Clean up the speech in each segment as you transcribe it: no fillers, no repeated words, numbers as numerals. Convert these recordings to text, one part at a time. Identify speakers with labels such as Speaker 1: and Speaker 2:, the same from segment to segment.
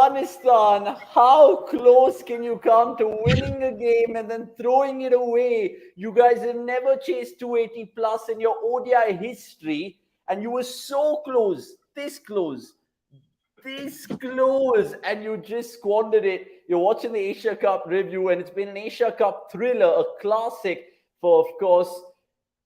Speaker 1: Afghanistan, how close can you come to winning a game and then throwing it away? You guys have never chased 280 plus in your ODI history, and you were so close, this close, and you just squandered it. You're watching the Asia Cup review, and it's been an Asia Cup thriller, a classic for, of course,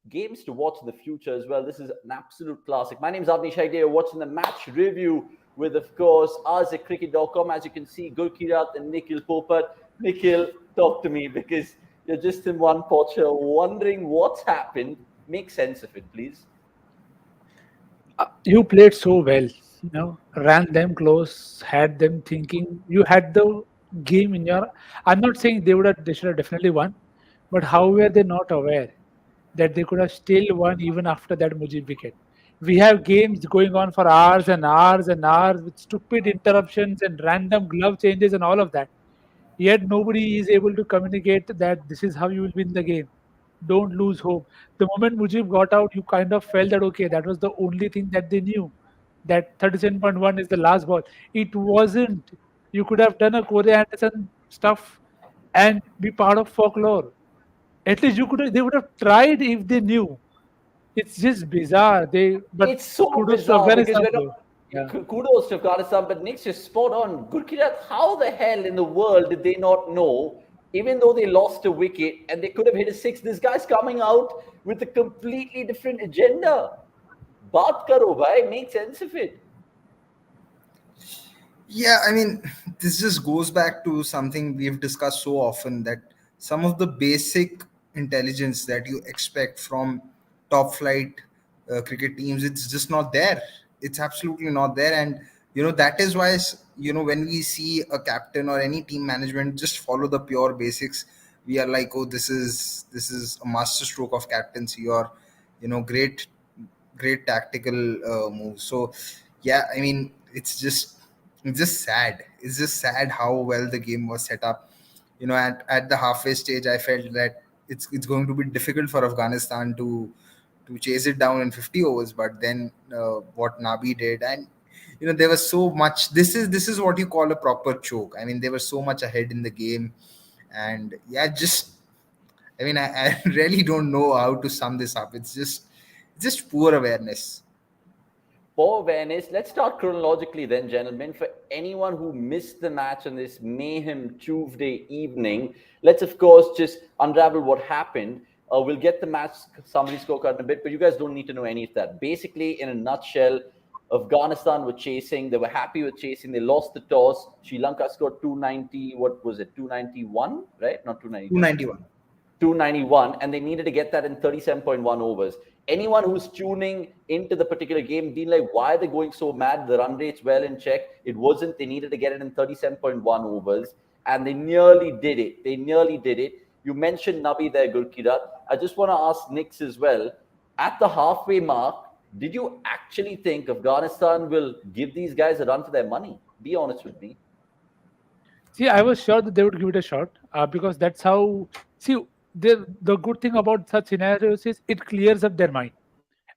Speaker 1: games to watch in the future as well. This is an absolute classic. My name is Avnish Hegde. You're watching the match review with, of course, us at cricket.com. As you can see, Gurkirat and Nikhil Popat. Nikhil, talk to me because you're just in one pot here wondering what's happened. Make sense of it, please.
Speaker 2: You played so well, ran them close, had them thinking. You had the game in your. I'm not saying they should have definitely won, but how were they not aware that they could have still won even after that Mujib wicket? We have games going on for hours and hours and hours with stupid interruptions and random glove changes and all of that. Yet nobody is able to communicate that this is how you will win the game. Don't lose hope. The moment Mujib got out, you kind of felt that okay, that was the only thing that they knew. That 37.1 is the last ball. It wasn't. You could have done a Corey Anderson stuff and be part of folklore. At least they would have tried if they knew. It's just bizarre. But
Speaker 1: It's so
Speaker 2: kudos to
Speaker 1: bizarre because
Speaker 2: Afghanistan
Speaker 1: we're not.
Speaker 2: though. Yeah.
Speaker 1: Kudos to Afghanistan, but Nick's just spot on. Gurkirat, how the hell in the world did they not know, even though they lost a wicket and they could have hit a six? This guy's coming out with a completely different agenda. Baat karo, bhai. Make sense of it.
Speaker 3: Yeah, I mean, this just goes back to something we've discussed so often, that some of the basic intelligence that you expect from top flight cricket teams, it's just not there. It's absolutely not there. And, that is why, when we see a captain or any team management just follow the pure basics, we are like, oh, this is a master stroke of captaincy, or, great tactical moves. So, yeah, I mean, it's just sad. It's just sad how well the game was set up. At the halfway stage, I felt that it's going to be difficult for Afghanistan to chase it down in 50 overs. But then what Nabi did, and there was so much. This is what you call a proper choke. I mean, they were so much ahead in the game, and yeah, I really don't know how to sum this up. It's just poor awareness.
Speaker 1: For awareness, let's start chronologically then, gentlemen. For anyone who missed the match on this mayhem Tuesday evening, let's, of course, just unravel what happened. We'll get the match summary scorecard in a bit, but you guys don't need to know any of that. Basically, in a nutshell, Afghanistan were chasing. They were happy with chasing. They lost the toss. Sri Lanka scored 290. What was it? 291, right? Not 292.
Speaker 3: 291.
Speaker 1: 291, and they needed to get that in 37.1 overs. Anyone who's tuning into the particular game being like, why are they going so mad? The run rate's well in check. It wasn't. They needed to get it in 37.1 overs, and they nearly did it. You mentioned Nabi there, Gurkirat. I just want to ask Nix as well. At the halfway mark, did you actually think Afghanistan will give these guys a run for their money? Be honest with me.
Speaker 2: See, I was sure that they would give it a shot because that's how. See, the good thing about such scenarios is it clears up their mind.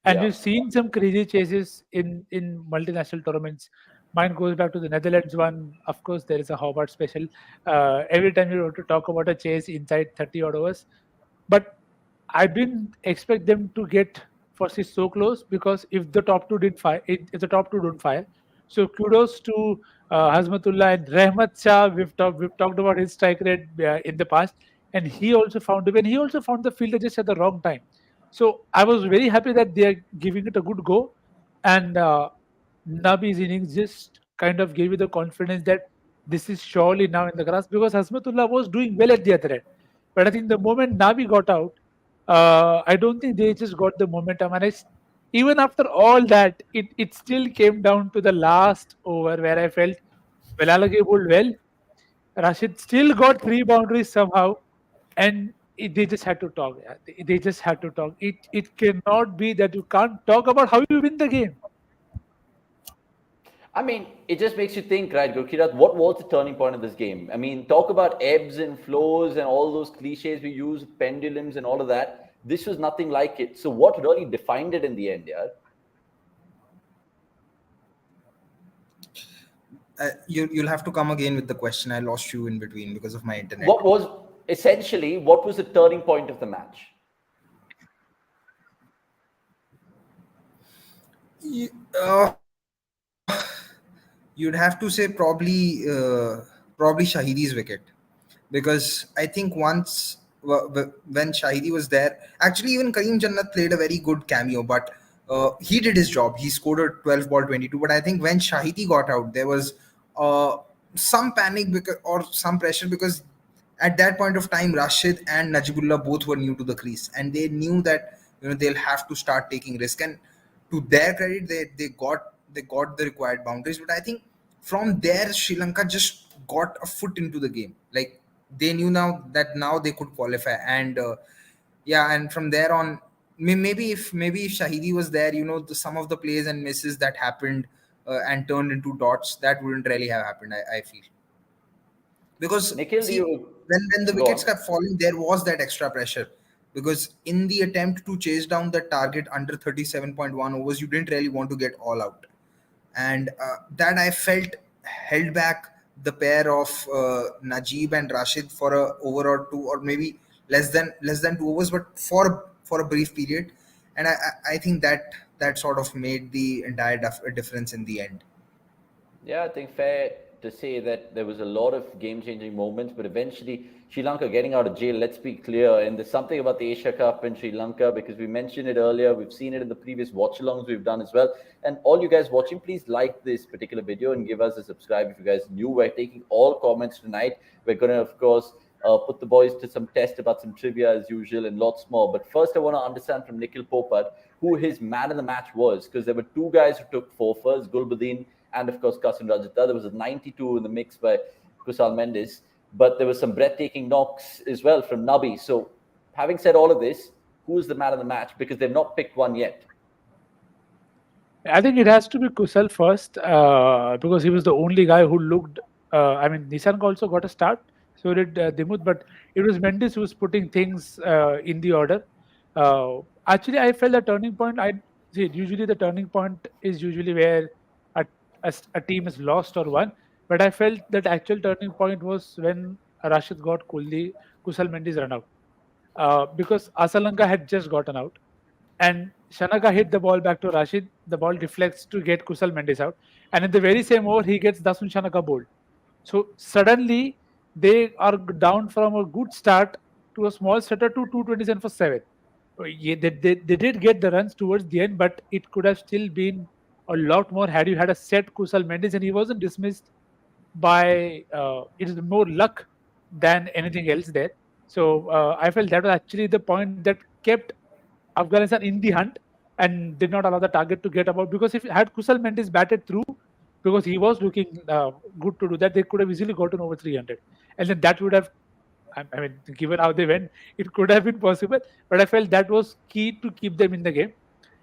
Speaker 2: And
Speaker 1: Yeah.
Speaker 2: we've seen some crazy chases in multinational tournaments. Mine goes back to the Netherlands one. Of course, there is a Hobart special. Every time you want to talk about a chase inside 30 odd overs, but I didn't expect them to get Fossis so close because if the top two didn't fire, if the top two don't fire, so kudos to Hazmatullah and Rahmat Shah. We've talked about his strike rate in the past, and he also found the fielder just at the wrong time. So I was very happy that they are giving it a good go, and Nabi's innings just kind of gave you the confidence that this is surely now in the grass because Hasmatullah was doing well at the other end. But I think the moment Nabi got out, I don't think they just got the momentum. And even after all that, it still came down to the last over where I felt Velalage bowled well. Rashid still got three boundaries somehow, and they just had to talk. Yeah. They just had to talk. It cannot be that you can't talk about how you win the game.
Speaker 1: I mean, it just makes you think, right, Gurkirat, what was the turning point of this game? I mean, talk about ebbs and flows and all those cliches we use, pendulums and all of that. This was nothing like it. So what really defined it in the end, yeah?
Speaker 3: You'll have to come again with the question. I lost you in between because of my internet.
Speaker 1: What was the turning point of the match?
Speaker 3: Uh, you'd have to say probably Shahid's wicket, because I think once when Shahidi was there, actually even Kareem Jannat played a very good cameo, but he did his job. He scored a 12 ball 22. But I think when Shahidi got out, there was uh, some panic or some pressure, because at that point of time, Rashid and Najibullah both were new to the crease, and they knew that they'll have to start taking risk. And to their credit, they got the required boundaries. But I think from there, Sri Lanka just got a foot into the game. Like, they knew now they could qualify, and yeah, and from there on, maybe if Shahidi was there, some of the plays and misses that happened and turned into dots, that wouldn't really have happened. I feel, because
Speaker 1: Nikhil,
Speaker 3: see, when the
Speaker 1: go
Speaker 3: wickets
Speaker 1: on.
Speaker 3: kept falling, there was that extra pressure, because in the attempt to chase down the target under 37.1 overs, you didn't really want to get all out, and that I felt held back the pair of Najib and Rashid for a over or two, or maybe less than 2 overs, but for a brief period. And I think that sort of made the entire difference in the end.
Speaker 1: Yeah, I think fair to say that there was a lot of game-changing moments, but eventually Sri Lanka getting out of jail, let's be clear. And there's something about the Asia Cup in Sri Lanka, because we mentioned it earlier. We've seen it in the previous watch-alongs we've done as well. And all you guys watching, please like this particular video and give us a subscribe if you guys new. We're taking all comments tonight. We're going to, of course, put the boys to some test about some trivia as usual and lots more. But first, I want to understand from Nikhil Popat who his man of the match was, because there were two guys who took four first, Gulbuddin and, of course, Kasim Rajata. There was a 92 in the mix by Kusal Mendes, but there was some breathtaking knocks as well from Nabi. So, having said all of this, who is the man of the match? Because they've not picked one yet.
Speaker 2: I think it has to be Kusal first, because he was the only guy who looked. I mean, Nissan also got a start, so did Dimut, but it was Mendes who was putting things in the order. Actually, I felt the turning point. I see. Usually, the turning point is usually where a, a team is lost or won. But I felt that actual turning point was when Rashid got Kusal Mendes run out, because Asalanka had just gotten out, and Shanaka hit the ball back to Rashid. The ball deflects to get Kusal Mendes out, and in the very same over, he gets Dasun Shanaka bowled. So suddenly they are down from a good start to a small setter to 227 for 7. Yeah, they did get the runs towards the end, but it could have still been a lot more had you had a set Kusal Mendes, and he wasn't dismissed by it is more luck than anything else there. So I felt that was actually the point that kept Afghanistan in the hunt and did not allow the target to get about, because if had Kusal Mendes batted through, because he was looking good to do that, they could have easily gotten over 300, and then that would have, I mean, given how they went, it could have been possible. But I felt that was key to keep them in the game.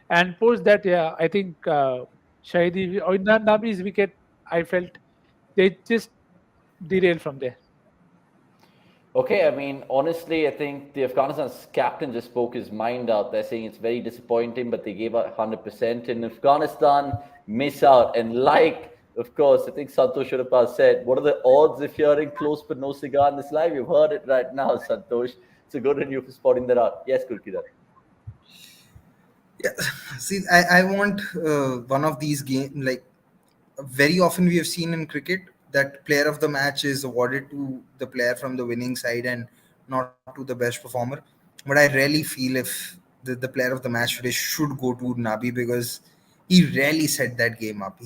Speaker 2: And post that, yeah, I think Shahidi or Nabi's wicket, I felt they just derailed from there.
Speaker 1: Okay, I mean, honestly, I think the Afghanistan's captain just spoke his mind out there, saying it's very disappointing, but they gave out 100%. And Afghanistan miss out. And of course, I think Santosh Shurapal said, what are the odds if you're in close but no cigar in this live? You've heard it right now, Santosh. So good on you for spotting that out. Yes, Gurkidar.
Speaker 3: Yeah, see, I want one of these games. Like, very often we have seen in cricket that player of the match is awarded to the player from the winning side and not to the best performer. But I really feel if the player of the match today should go to Nabi, because he really set that game up.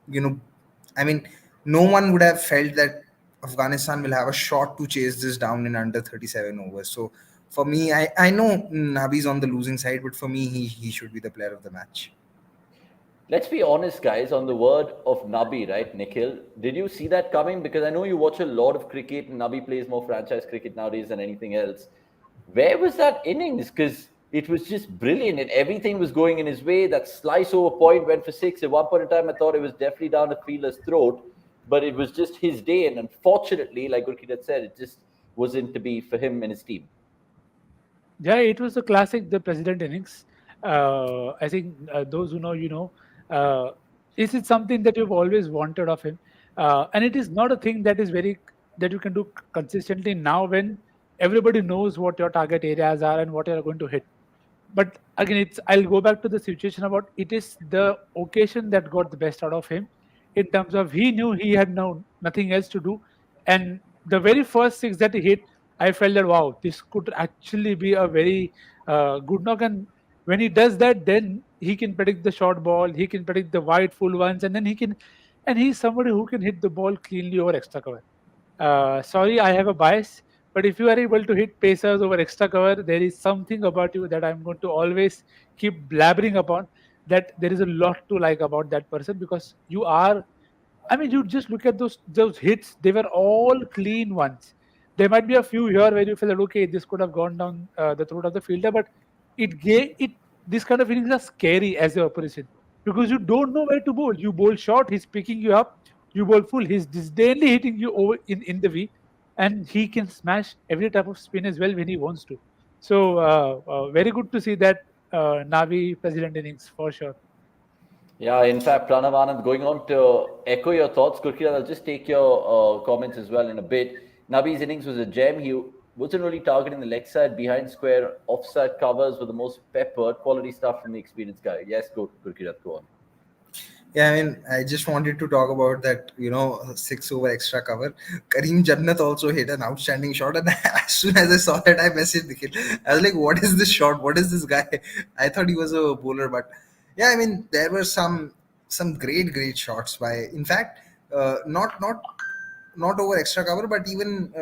Speaker 3: You know, I mean, no one would have felt that Afghanistan will have a shot to chase this down in under 37 overs. So for me, I know Nabi's on the losing side, but for me, he should be the player of the match.
Speaker 1: Let's be honest, guys, on the word of Nabi, right, Nikhil? Did you see that coming? Because I know you watch a lot of cricket, and Nabi plays more franchise cricket nowadays than anything else. Where was that innings? Because it was just brilliant, and everything was going in his way. That slice over point went for 6. At one point in time, I thought it was definitely down the fielder's throat, but it was just his day. And unfortunately, like Gurkit had said, it just wasn't to be for him and his team.
Speaker 2: Yeah, it was a classic, the president innings. I think those who know, you know, this is something that you've always wanted of him. And it is not a thing that is very that you can do consistently now when everybody knows what your target areas are and what you are going to hit. But again, it's I'll go back to the situation about it is the occasion that got the best out of him in terms of he knew he had nothing else to do, and the very first six that he hit, I felt that wow, this could actually be a very good knock. And when he does that, then he can predict the short ball, he can predict the wide full ones, and then he can, and he's somebody who can hit the ball cleanly over extra cover. Sorry, I have a bias, but if you are able to hit pacers over extra cover, there is something about you that I'm going to always keep blabbering upon. That there is a lot to like about that person because you are. I mean, you just look at those hits; they were all clean ones. There might be a few here where you feel that okay, this could have gone down the throat of the fielder, but it gave it. This kind of innings are scary as the opposition because you don't know where to bowl. You bowl short, he's picking you up. You bowl full, he's disdainly hitting you over in the V, and he can smash every type of spin as well when he wants to. So very good to see that Navi president innings for sure.
Speaker 1: Yeah, in fact, Pranav Anand, going on to echo your thoughts, Gurkira, I'll just take your comments as well in a bit. Nabi's innings was a gem. He wasn't really targeting the leg side, behind square, offside covers were the most peppered. Quality stuff from the experienced guy. Yes, Gurkira, go on.
Speaker 3: Yeah, I mean, I just wanted to talk about that, 6 over extra cover. Kareem Jannat also hit an outstanding shot, and as soon as I saw that, I messaged Nikhil. I was like, "What is this shot? What is this guy?" I thought he was a bowler, but yeah, I mean, there were some great shots by. In fact, not over extra cover, but even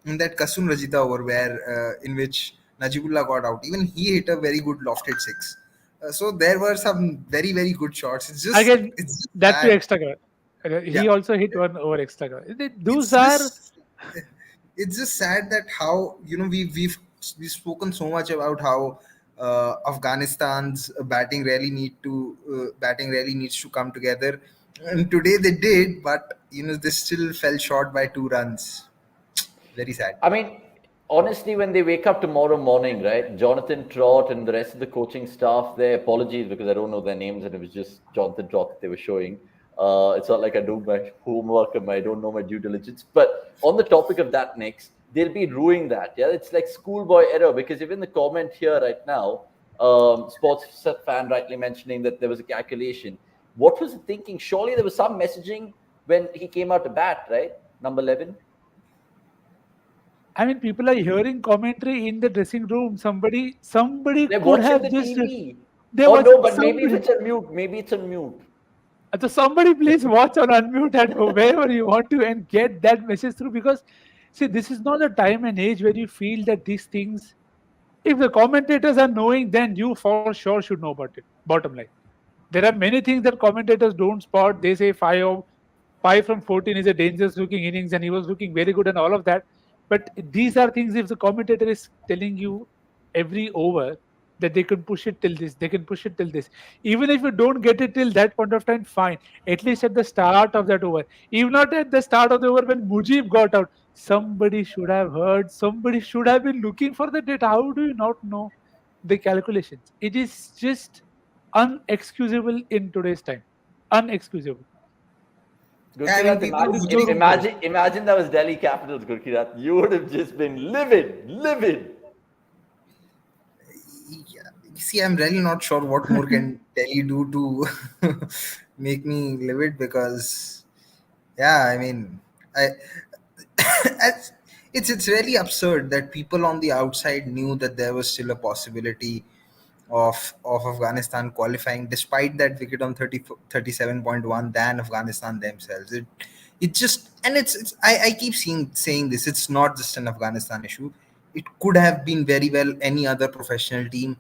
Speaker 3: in that Kasun Rajita over where in which Najibullah got out, even he hit a very good lofted six. So there were some very good shots.
Speaker 2: Again,
Speaker 3: It's just
Speaker 2: that too
Speaker 3: sad.
Speaker 2: extra cover.
Speaker 3: Yeah,
Speaker 2: He also hit one over extra cover. Those
Speaker 3: it's
Speaker 2: are
Speaker 3: just it's just sad that how we've spoken so much about how Afghanistan's batting really needs to come together, and today they did, but they still fell short by 2 runs. Very sad.
Speaker 1: I mean, honestly, when they wake up tomorrow morning, right, Jonathan Trott and the rest of the coaching staff, their apologies because I don't know their names and it was just Jonathan Trott that they were showing. It's not like I do my homework and I don't know my due diligence. But on the topic of that next, they'll be ruining that. Yeah, it's like schoolboy error because even the comment here right now, sports fan rightly mentioning that there was a calculation. What was the thinking? Surely there was some messaging when he came out to bat, right? Number 11.
Speaker 2: I mean, people are hearing commentary in the dressing room. Somebody
Speaker 1: They're
Speaker 2: could
Speaker 1: watching
Speaker 2: have
Speaker 1: the
Speaker 2: just
Speaker 1: TV.
Speaker 2: they
Speaker 1: Oh
Speaker 2: was
Speaker 1: no, but maybe if
Speaker 2: somebody.
Speaker 1: it's on mute, maybe it's on mute.
Speaker 2: So somebody please watch or unmute at wherever you want to and get that message through because see, this is not a time and age where you feel that these things. If the commentators are knowing, then you for sure should know about it. Bottom line. There are many things that commentators don't spot. They say 5 from 14 is a dangerous looking innings and he was looking very good and all of that. But these are things if the commentator is telling you every over that they can push it till this, they can push it till this. Even if you don't get it till that point of time, fine. At least at the start of that over. Even not at the start of the over when Mujib got out. Somebody should have heard, somebody should have been looking for the data. How do you not know the calculations? It is just unexcusable in today's time. Unexcusable.
Speaker 3: Yeah, I mean,
Speaker 1: Gurkirat,
Speaker 3: people
Speaker 2: It's
Speaker 3: beginning.
Speaker 2: so
Speaker 1: imagine that was Delhi Capitals, Gurkirat. You would have just been livid.
Speaker 3: Yeah, see, I'm really not sure what more can Delhi do to make me livid because, yeah, I mean, I it's it's really absurd that people on the outside knew that there was still a possibility of Afghanistan qualifying despite that wicket on 37.1 than Afghanistan themselves. It just, and it's I keep saying this, it's not just an Afghanistan issue. It could have been very well any other professional team.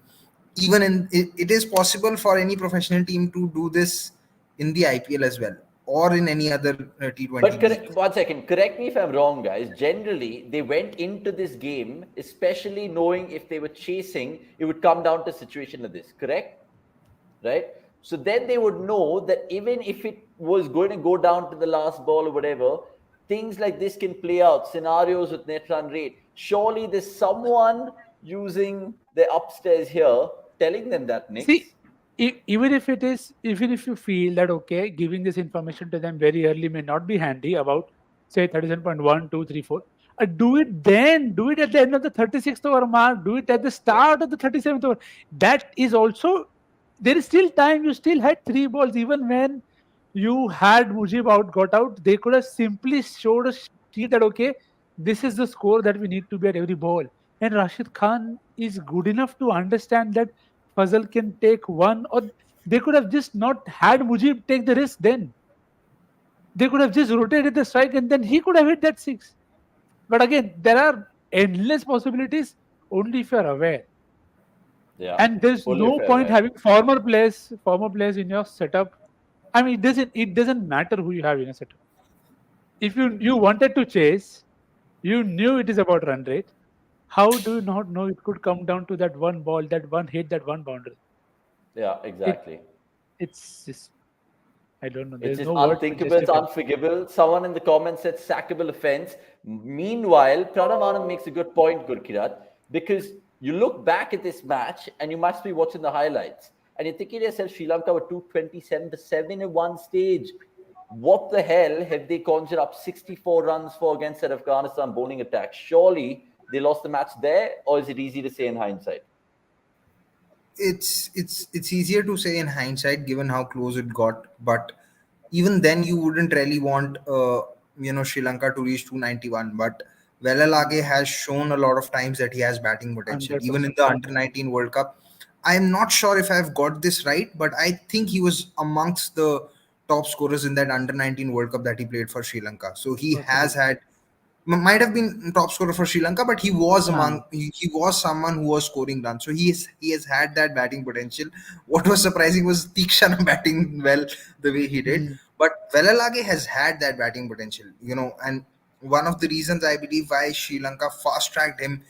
Speaker 3: Even it is possible for any professional team to do this in the IPL as well or in any other T20
Speaker 1: But
Speaker 3: league.
Speaker 1: one second, correct me if I'm wrong, guys. Generally, they went into this game, especially knowing if they were chasing, it would come down to a situation like this, correct? Right? So then they would know that even if it was going to go down to the last ball or whatever, things like this can play out, scenarios with net run rate. Surely there's someone using the upstairs here telling them that,
Speaker 2: see,
Speaker 1: Nicks.
Speaker 2: even if you feel that okay, giving this information to them very early may not be handy about say 37.1, 2, 3, 4. Do it then. Do it at the end of the 36th over mark. Do it at the start of the 37th over. That is also there is still time. You still had three balls even when you had Mujib out, got out. They could have simply showed a sheet that okay, this is the score that we need to be at every ball. And Rashid Khan is good enough to understand that Fazal can take one, or they could have just not had Mujib take the risk then. They could have just rotated the strike and then he could have hit that six. But again, there are endless possibilities only if you are aware.
Speaker 1: Yeah,
Speaker 2: And there's
Speaker 1: fully
Speaker 2: no
Speaker 1: fair,
Speaker 2: point
Speaker 1: right?
Speaker 2: having former players in your setup. I mean, it doesn't matter who you have in your setup. If you wanted to chase, you knew it is about run rate. How do you not know it could come down to that one ball, that one hit, that one boundary?
Speaker 1: Yeah,
Speaker 2: It
Speaker 1: exactly.
Speaker 2: it's just I don't know.
Speaker 1: It's
Speaker 2: There's
Speaker 1: just
Speaker 2: no words to
Speaker 1: unthinkable, it's
Speaker 2: justify.
Speaker 1: unforgivable. Someone in the comments said sackable offense. Meanwhile, Pranav Anand makes a good point, Gurkirat, because you look back at this match and you must be watching the highlights and you're thinking to yourself, Sri Lanka were 227 to 7 in one stage. What the hell have they conjured up 64 runs for against that Afghanistan bowling attack? Surely they lost the match there, or is it easy to say in hindsight?
Speaker 3: It's easier to say in hindsight given how close it got, but even then you wouldn't really want Sri Lanka to reach 291. But Velalage has shown a lot of times that he has batting potential, even in
Speaker 2: 100%.
Speaker 3: the under 19 World Cup. I'm not sure if I've got this right, but I think he was amongst the top scorers in that under 19 World Cup that he played for Sri Lanka. So he has
Speaker 2: Possible.
Speaker 3: had might have been top scorer for Sri Lanka, but he was
Speaker 2: Ah,
Speaker 3: he was someone who was scoring runs. So he has had that batting potential. What was surprising was Tikshana batting well the way he did,
Speaker 2: mm,
Speaker 3: but Velalage has had that batting potential, and one of the reasons I believe why Sri Lanka fast tracked him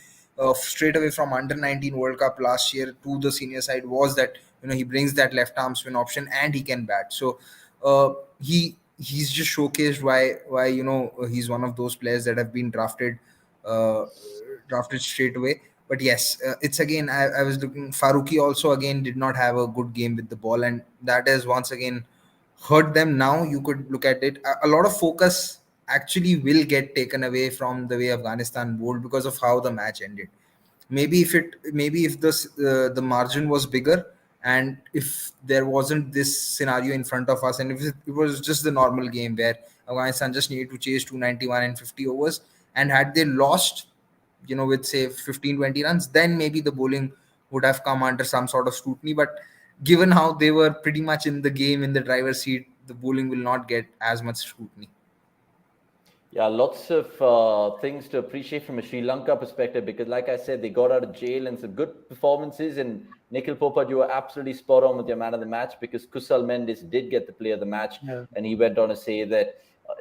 Speaker 3: straight away from under 19 World Cup last year to the senior side was that he brings that left arm spin option and he can bat. So uh, he's just showcased why he's one of those players that have been uh, drafted straight away. But yes, it's again I was looking. Faruqi also again did not have a good game with the ball, and that has once again hurt them. Now you could look at it. A lot of focus actually will get taken away from the way Afghanistan bowled because of how the match ended. Maybe if the margin was bigger, and if there wasn't this scenario in front of us, and if it was just the normal game where Afghanistan just needed to chase 291 and 50 overs, and had they lost with say 15-20 runs, then maybe the bowling would have come under some sort of scrutiny. But given how they were pretty much in the game in the driver's seat, the bowling will not get as much scrutiny.
Speaker 1: Yeah, lots of things to appreciate from a Sri Lanka perspective because, like I said, they got out of jail and some good performances. And Nikhil Popat, you were absolutely spot on with your man of the match because Kusal Mendes did get the player of the match.
Speaker 2: yeah.
Speaker 1: And he went on to say that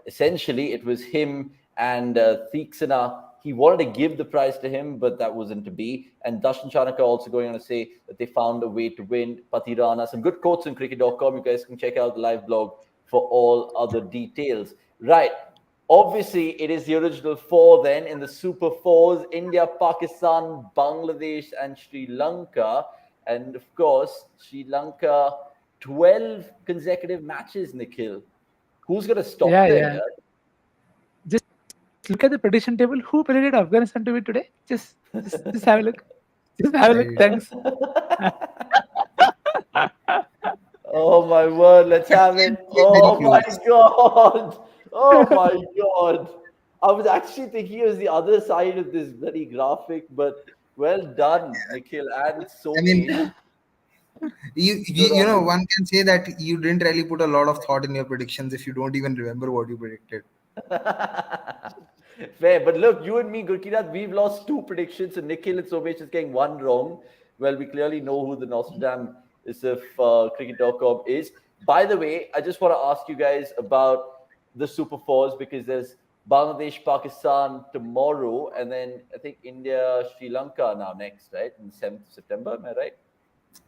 Speaker 1: essentially it was him and Theeksana. He wanted to give the prize to him, but that wasn't to be. And Darshan Chanaka also going on to say that they found a way to win. Patirana, some good quotes on cricket.com. You guys can check out the live blog for all other details. Right. Obviously, it is the original four then in the Super Fours India, Pakistan, Bangladesh, and Sri Lanka. And of course, Sri Lanka, 12 consecutive matches, Nikhil. Who's going to stop
Speaker 2: Yeah,
Speaker 1: them?
Speaker 2: yeah. Just look at the prediction table. Who predicted Afghanistan to win today? Just have a look. Just have a look.
Speaker 3: I
Speaker 2: Thanks.
Speaker 1: Oh my word, let's have it.
Speaker 3: It came very
Speaker 1: Oh my
Speaker 3: close.
Speaker 1: God. Oh my God. I was actually thinking it was the other side of this bloody graphic, but well done, Nikhil and
Speaker 3: I mean,
Speaker 1: Somesh. Good
Speaker 3: you
Speaker 1: on
Speaker 3: know,
Speaker 1: you.
Speaker 3: one can say that you didn't really put a lot of thought in your predictions if you don't even remember what you predicted.
Speaker 1: Fair, but look, you and me, Gurkirat, we've lost two predictions, and Nikhil and Somesh is getting one wrong. Well, we clearly know who the Nostradam is of cricket.com is. By the way, I just want to ask you guys about the Super Fours because there's Bangladesh, Pakistan tomorrow, and then I think India, Sri Lanka now next, right? In 7th September, am I right?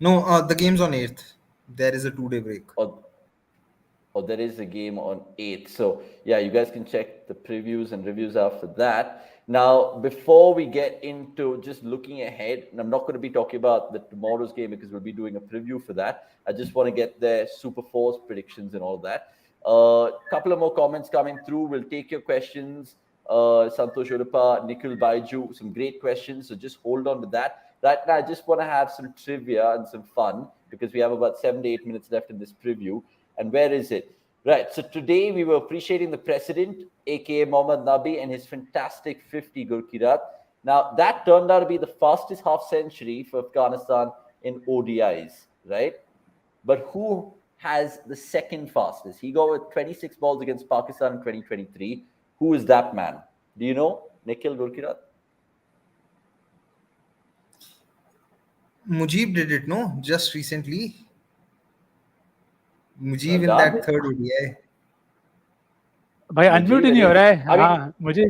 Speaker 3: No, the game's on 8th. There is a 2-day break.
Speaker 1: Or there is a game on 8th. So yeah, you guys can check the previews and reviews after that. Now, before we get into just looking ahead, and I'm not going to be talking about the tomorrow's game because we'll be doing a preview for that. I just want to get their Super Fours predictions and all that. A couple of more comments coming through. We'll take your questions. Santosh Udupa, Nikhil Baiju, some great questions. So just hold on to that. Right now, I just want to have some trivia and some fun because we have about 7 to 8 minutes left in this preview. And where is it? Right. So today we were appreciating the president, aka Mohammad Nabi, and his fantastic 50 Gurkirat. Now that turned out to be the fastest half century for Afghanistan in ODIs, right? But who has the second fastest? He got with 26 balls against Pakistan in 2023. Who is that man? Do you know? Nikhil Gurkirat?
Speaker 3: Mujib did it, no? Just recently. Mujib in that third ODI.
Speaker 2: भाई unmute ही नहीं हो रहा है हाँ मुझे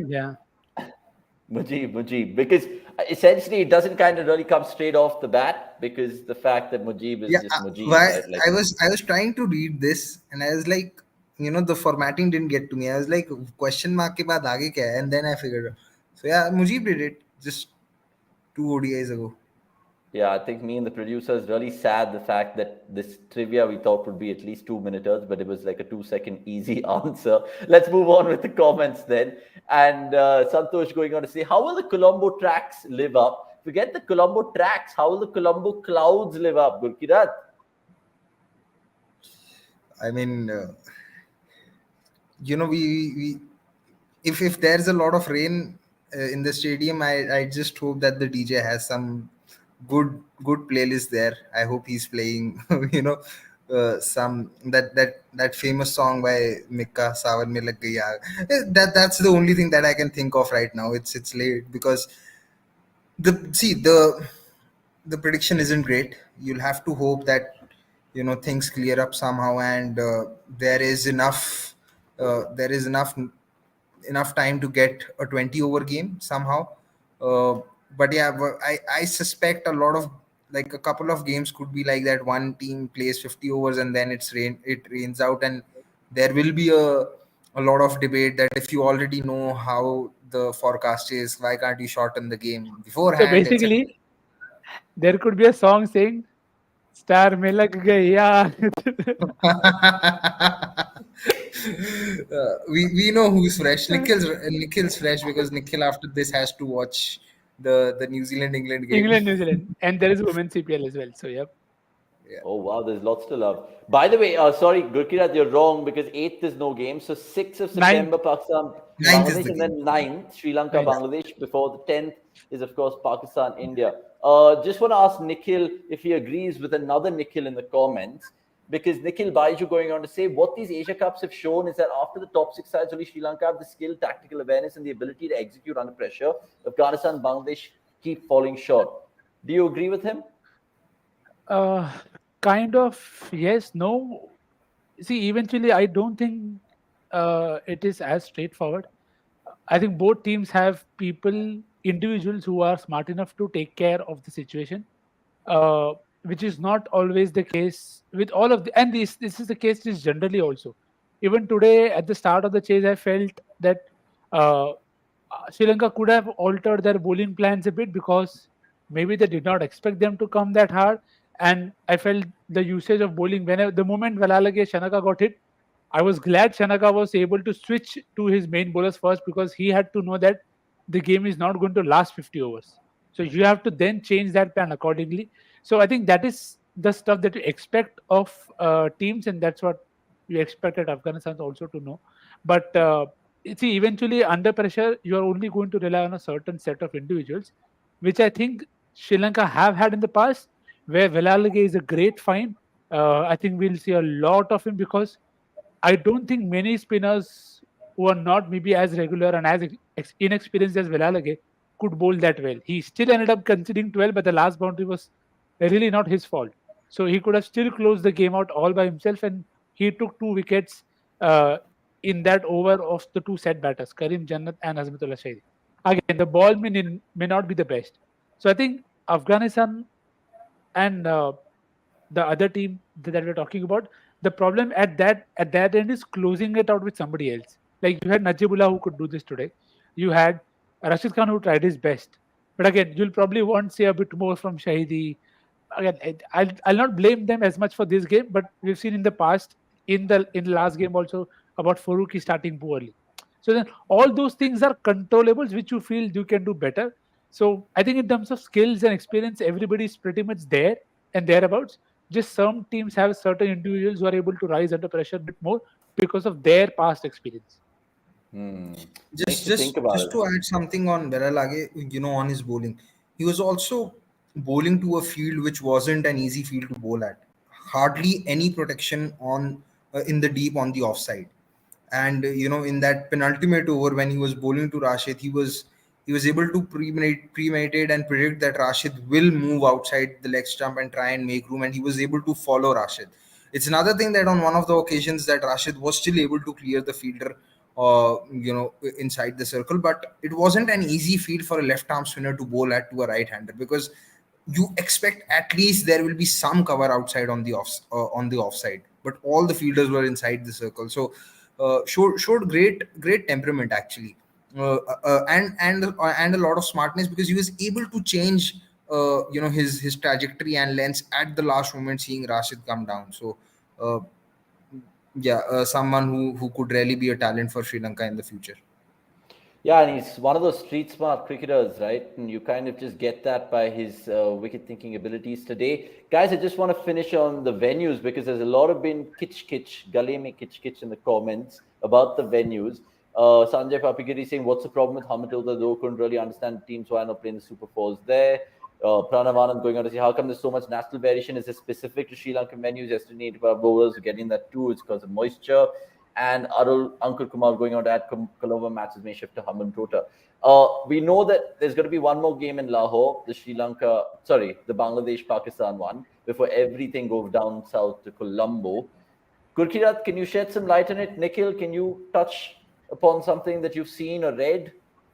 Speaker 1: Mujib, because essentially it doesn't kind of really come straight off the bat because the fact that Mujib is just Mujib. Right?
Speaker 3: Like, I was trying to read this and I was like, you know, the formatting didn't get to me. I was like, question mark ke baad aage kya hai? And then I figured out. So yeah, Mujib did it just 2 ODIs ago.
Speaker 1: Yeah, I think me and the producer is really sad the fact that this trivia we thought would be at least 2 minutes, but it was like a 2-second easy answer. Let's move on with the comments then. And Santosh going on to say, how will the Colombo tracks live up? Forget the Colombo tracks. How will the Colombo clouds live up, Gurkirat?
Speaker 3: I mean, you know, we if there's a lot of rain in the stadium, I just hope that the DJ has some good playlist there. I hope he's playing you know some that famous song by Mikka, Sawan Mein Lag Gayi Aag. That's the only thing that I can think of right now. It's late because the prediction isn't great. You'll have to hope that things clear up somehow, and there is enough time to get a 20 over game somehow. But yeah, I suspect a lot of, like, a couple of games could be like that. One team plays 50 overs and then it rains out, and there will be a lot of debate that if you already know how the forecast is, why can't you shorten the game beforehand?
Speaker 2: So basically, there could be a song saying "Star mein lag gaya."
Speaker 3: We know who's fresh. Nikhil's fresh because Nikhil after this has to watch the New Zealand England game.
Speaker 2: New Zealand, and there is women's CPL as well. So yep.
Speaker 3: Yeah.
Speaker 1: Oh wow, there's lots to love. By the way, sorry, Gurkirat, you're wrong because 8th is no game. So 6th of September, Pakistan, Bangladesh, and then 9th, Sri Lanka, Bangladesh. Before the 10th is, of course, Pakistan, India. Just want to ask Nikhil if he agrees with another Nikhil in the comments, because Nikhil Baiju going on to say what these Asia Cups have shown is that after the top 6 sides, only Sri Lanka have the skill, tactical awareness, and the ability to execute under pressure. Afghanistan, Bangladesh keep falling short. Do you agree with him?
Speaker 2: Kind of, yes, no. See, eventually, I don't think it is as straightforward. I think both teams have individuals who are smart enough to take care of the situation, which is not always the case with all of the. And this is the case just generally also. Even today, at the start of the chase, I felt that uh, Sri Lanka could have altered their bowling plans a bit because maybe they did not expect them to come that hard. And I felt the usage of bowling the moment Velalage Shanaka got hit, I was glad Shanaka was able to switch to his main bowlers first because he had to know that the game is not going to last 50 overs. So you have to then change that plan accordingly. So I think that is the stuff that you expect of teams, and that's what you expected Afghanistan also to know. But see, eventually under pressure, you are only going to rely on a certain set of individuals, which I think Sri Lanka have had in the past, where Velalage is a great find. I think we'll see a lot of him because I don't think many spinners who are not maybe as regular and as inexperienced as Velalage could bowl that well. He still ended up conceding 12, but the last boundary was really not his fault. So he could have still closed the game out all by himself, and he took 2 wickets in that over of the two set batters, Karim Jannat and Azmatullah Shahidi. Again, the ball may not be the best. So I think Afghanistan and the other team that we're talking about, the problem at that end is closing it out with somebody else. Like you had Najibullah who could do this today. You had Rashid Khan who tried his best. But again, you'll probably want to see a bit more from Shahidi. Again, I'll not blame them as much for this game, but we've seen in the past, in the last game also, about Faruqi starting poorly. So then all those things are controllables which you feel you can do better. So I think in terms of skills and experience, everybody is pretty much there and thereabouts. Just some teams have certain individuals who are able to rise under pressure a bit more because of their past experience.
Speaker 1: Makes
Speaker 3: Just
Speaker 1: you think
Speaker 3: just
Speaker 1: about
Speaker 3: just
Speaker 1: it.
Speaker 3: to add something on Beralage, on his bowling, he was also bowling to a field which wasn't an easy field to bowl at. Hardly any protection on in the deep on the offside. And in that penultimate over when he was bowling to Rashid, he was able to premeditate and predict that Rashid will move outside the leg stump and try and make room, and he was able to follow Rashid. It's another thing that on one of the occasions that Rashid was still able to clear the fielder, inside the circle, but it wasn't an easy field for a left arm spinner to bowl at to a right hander, because you expect at least there will be some cover outside on the offside, but all the fielders were inside the circle. So showed great temperament actually, and a lot of smartness, because he was able to change his trajectory and lengths at the last moment, seeing Rashid come down. So uh, yeah, someone who could really be a talent for Sri Lanka in the future.
Speaker 1: Yeah, and he's one of those street smart cricketers, right? And you kind of just get that by his wicket thinking abilities today. Guys, I just want to finish on the venues because there's a lot of been kitch, gale mein kitch in the comments about the venues. Sanjay Papigiri saying, what's the problem with Hamatilda though? Couldn't really understand teams why not playing the Super Fours there. Pranav Anand going on to say, how come there's so much national variation? Is it specific to Sri Lankan venues? Yesterday, 85 bowlers are getting that too. It's because of moisture. And Arul Ankur Kumar going on to add Colombo matches may shift to Hambantota. We know that there's going to be one more game in Lahore, the Bangladesh-Pakistan one, before everything goes down south to Colombo. Gurkirat, can you shed some light on it? Nikhil, can you touch upon something that you've seen or read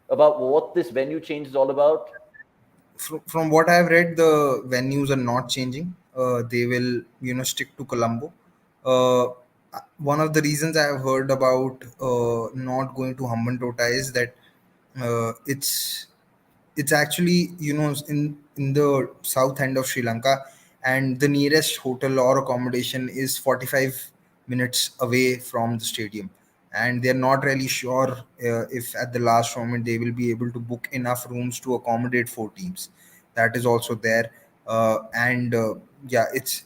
Speaker 1: about what this venue change is all about?
Speaker 3: From what I've read, the venues are not changing. They will, stick to Colombo. Uh, One of the reasons I've heard about not going to Hambantota is that it's actually in the south end of Sri Lanka, and the nearest hotel or accommodation is 45 minutes away from the stadium, and they're not really sure if at the last moment they will be able to book enough rooms to accommodate four teams. That is also there. And yeah, it's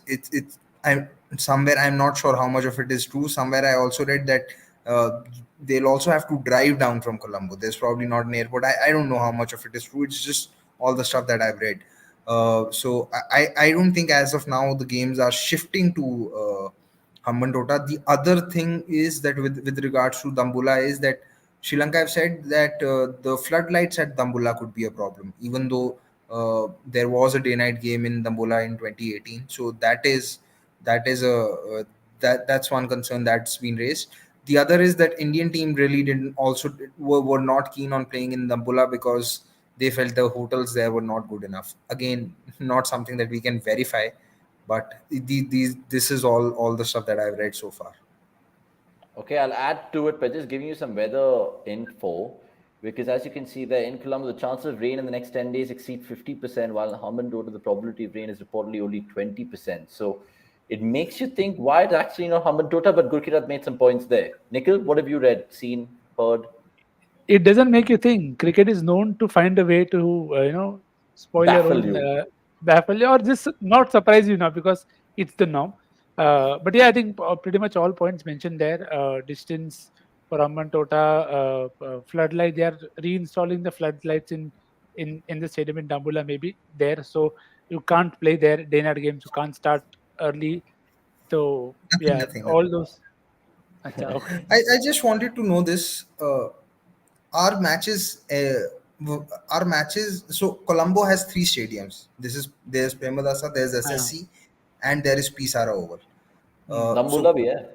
Speaker 3: I'm somewhere, I'm not sure how much of it is true. Somewhere I also read that they'll also have to drive down from Colombo. There's probably not an airport. I don't know how much of it is true. It's just all the stuff that I've read. So I don't think as of now the games are shifting to Hambantota. The other thing is that with regards to Dambula is that Sri Lanka have said that the floodlights at Dambula could be a problem, even though there was a day-night game in Dambula in 2018. So that is that's one concern that's been raised. The other is that Indian team really didn't also were not keen on playing in Dambula because they felt the hotels there were not good enough. Again, not something that we can verify, but this is all the stuff that I've read so far.
Speaker 1: Okay, I'll add to it by just giving you some weather info. Because as you can see there in Colombo, the chances of rain in the next 10 days exceed 50%, while in Hambantota, the probability of rain is reportedly only 20%. So it makes you think why it's actually not Hambantota, but Gurkirat made some points there. Nikhil, what have you read, seen, heard?
Speaker 2: It doesn't make you think. Cricket is known to find a way to, spoil your
Speaker 1: Baffle
Speaker 2: own,
Speaker 1: you.
Speaker 2: baffle you, or just not surprise you now because it's the norm. But yeah, I think pretty much all points mentioned there. Distance for Amman floodlight. They are reinstalling the floodlights in the stadium in Dambula, maybe there. So you can't play there day night games. You can't start early. So yeah,
Speaker 3: Nothing.
Speaker 2: all those. Acha, okay.
Speaker 3: I just wanted to know this. Our matches, our matches. So Colombo has three stadiums. There's Premadasa, there's
Speaker 2: Uh,
Speaker 3: SSC, and there is Pisara Oval. So
Speaker 1: Dambula bhi hai.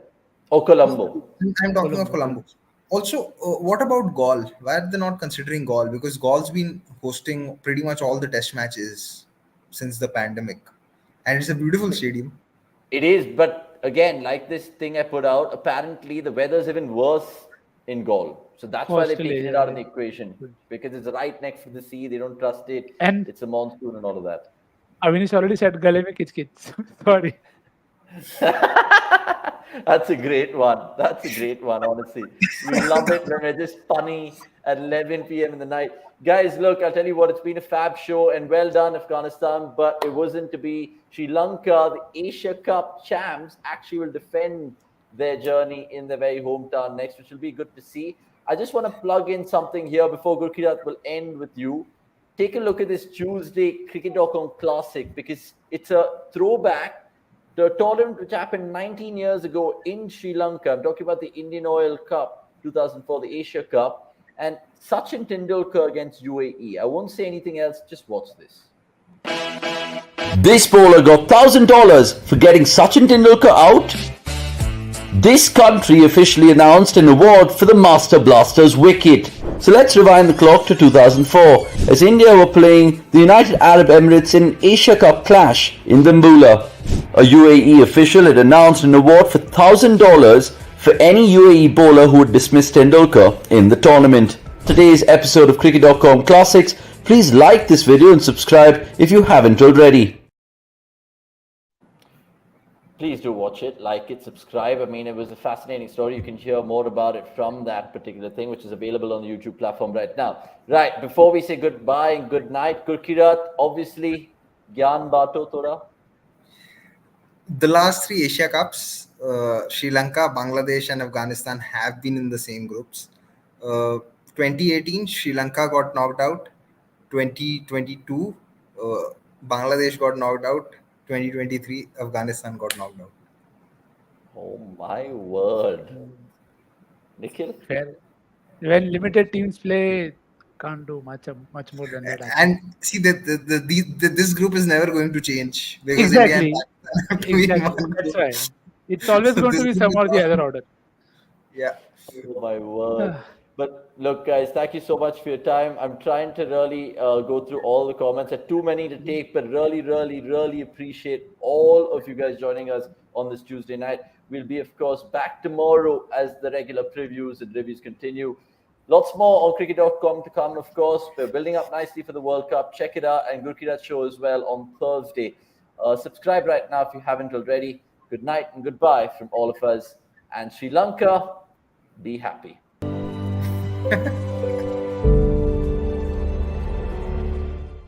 Speaker 1: Oh,
Speaker 3: no,
Speaker 1: Colombo.
Speaker 3: I'm talking of
Speaker 2: Colombo,
Speaker 3: Colombo.
Speaker 2: Colombo.
Speaker 3: Also, what about Gaul? Why are they not considering Gaul? Because Gaul's been hosting pretty much all the test matches since the pandemic, and it's a beautiful stadium.
Speaker 1: It is, but again, like this thing I put out, apparently the weather's even worse in Gaul. So that's why they've
Speaker 2: Australia,
Speaker 1: taken it out of the equation,
Speaker 2: Good.
Speaker 1: because it's right next to the sea. They don't trust it.
Speaker 2: And
Speaker 1: It's a monsoon and all of that.
Speaker 2: Avinish already said Gale mein kich kich. Sorry.
Speaker 1: That's a great one. That's a great one, honestly. We love it when we're just funny at 11 p.m. in the night. Guys, look, I'll tell you what, it's been a fab show, and well done, Afghanistan, but it wasn't to be. Sri Lanka, the Asia Cup champs, actually will defend their journey in their very hometown next, which will be good to see. I just want to plug in something here before Gurkirat will end with you. Take a look at this Tuesday cricket.com classic, because it's a throwback to a tournament which happened 19 years ago in Sri Lanka. I'm talking about the Indian Oil Cup 2004, the Asia Cup, and Sachin Tendulkar against UAE. I won't say anything else, just watch this.
Speaker 4: This bowler got $1,000 for getting Sachin Tendulkar out. This country officially announced an award for the Master Blaster's wicket. So let's rewind the clock to 2004, as India were playing the United Arab Emirates in an Asia Cup clash in Dambulla. A UAE official had announced an award for $1,000 for any UAE bowler who would dismiss Tendulkar in the tournament. Today's episode of cricket.com Classics. Please like this video and subscribe if you haven't already.
Speaker 1: Please do watch it, like it, subscribe. I mean, it was a fascinating story. You can hear more about it from that particular thing, which is available on the YouTube platform right now. Right, before we say goodbye and good night, Gurkirat, obviously, Gyan Bato Thoda.
Speaker 3: The last three Asia Cups, Sri Lanka, Bangladesh, and Afghanistan have been in the same groups. 2018, Sri Lanka got knocked out. 2022, Bangladesh got knocked out. 2023, Afghanistan got knocked out.
Speaker 1: Oh my word. Nikhil?
Speaker 2: Fair. When limited teams play, can't do much more than that.
Speaker 3: And see, this group is never going to change. Because
Speaker 2: Exactly.
Speaker 3: India and Pakistan have to be in
Speaker 2: Exactly.
Speaker 3: one
Speaker 2: That's
Speaker 3: group.
Speaker 2: right. It's always
Speaker 3: So
Speaker 2: going to
Speaker 3: this
Speaker 2: be
Speaker 3: group
Speaker 2: some or
Speaker 3: is
Speaker 2: the
Speaker 3: awesome.
Speaker 2: other order.
Speaker 3: Yeah.
Speaker 1: Oh my word. But look, guys, thank you so much for your time. I'm trying to really go through all the comments. There are too many to take, but really appreciate all of you guys joining us on this Tuesday night. We'll be, of course, back tomorrow as the regular previews and reviews continue. Lots more on cricket.com to come, of course. We're building up nicely for the World Cup. Check it out, and Gurkirat show as well on Thursday. Subscribe right now if you haven't already. Good night and goodbye from all of us. And Sri Lanka, be happy.